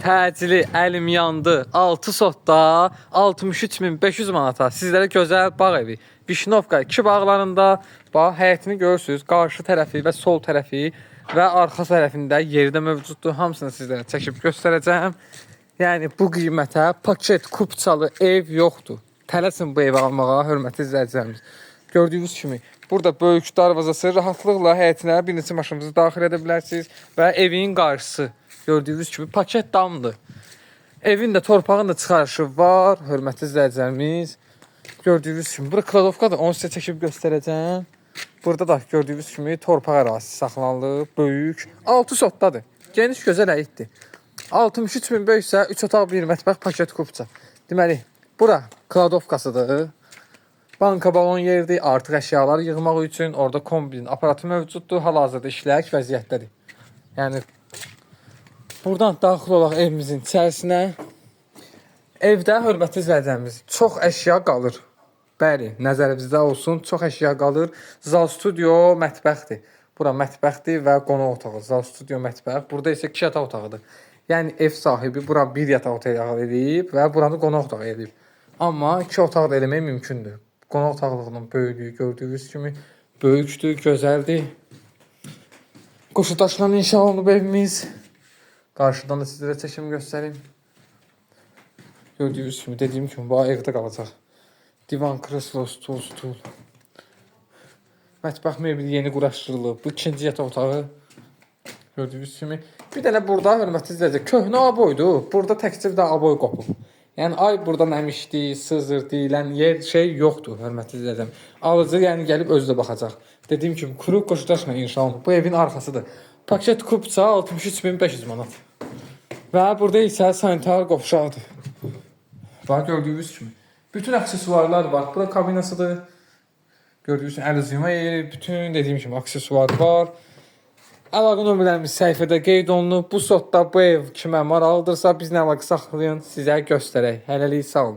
Təcili əlim yandı. 6 sotda 63.500 manata sizlərə gözəl bağ evi. Vişnovka 2 bağlarında bax həyətini görürsüz. Qarşı tərəfi və sol tərəfi və arxa tərəfində yerdə mövcuddur. Hamısını sizlərə çəkib göstərəcəm. Yəni bu qiymətə paket kupçalı ev yoxdur. Tələsin bu evi almağa, hörmətli izləyicilərimiz. Gördüyünüz kimi burada böyük darvazası rahatlıqla həyətinə bir neçə maşınınızı daxil edə bilərsiniz və evin qarşısı gördüyünüz kimi paket damdır. Evin də torpağın da çıxarışı var, hörmətli izləyicilərimiz. Gördüyünüz kimi bura kladovkadır, onu sizə çəkib göstərəcəm. Burada da gördüyünüz kimi torpaq ərazisi saxlanılıb, böyük, 6 sotdadır. Geniş gözəl həyətdir. 63.500 isə 3 otaq 1 mətbəx paket kupça. Deməli, bura kladovkasıdır. Banka balon yerdir, artıq əşyaları yığmaq üçün orada kombinin aparatı mövcuddur. Hal-hazırda işlək vəziyyətdədir. Yəni buradan daxil olaq evimizin içərisinə. Evdə hörmətli izləyicilərimiz çox əşya qalır. Bəli, nəzərinizdə olsun, çox əşya qalır. Zal studio mətbəxdir. Bura mətbəxdir və qonaq otağı. Zal studio mətbəx. Burada isə 2 yataq otağıdır. Yəni ev sahibi bura 1 yataq otağı edib və buranı qonaq otağı edib. Amma 2 otaq da eləmək mümkündür. Qonaq otaqlığının böyüklüyü gördüyünüz kimi böyükdür, gözəldir. Qoşu daşlarla inşa olunub evimiz. Qarşıdan da sizlərə çəkim göstərim. Gördüyünüz kimi, dediyim kimi bu evdə qalacaq. Divan, kreslo, stul. Mətbəx mebeli yeni quraşdırılıb. Bu ikinci yataq otağı. Gördüyünüz kimi. Bir dənə burada hörmətli izləyicilər, köhnə aboydur. Burada təkcə bir də aboy qopub. Yəni ay buradan əmişdi, sızır deyilən yer şey yoxdur, hörmətli izləyicilər. Alıcı yəni gəlib özü də baxacaq. Dediyim kimi kuru qoşudaşla inşa olunub. Bu evin arxasıdır. Paket kupça 63.500 manat. Və burada isə sanitar qovşaqdır. Bax gördüyünüz kimi. Bütün aksesuarlar var. Bura kabinasıdır. Gördüyünüz kimi əl üzüyma yeri, bütün dediyim kimi aksesuar var. Əlaqə nömrələrimiz səhifədə qeyd olunub. Bu sotda bu ev kimə maraqlıdırsa bizlə əlaqə saxlayın, sizə göstərək. Hələlik sağ olun.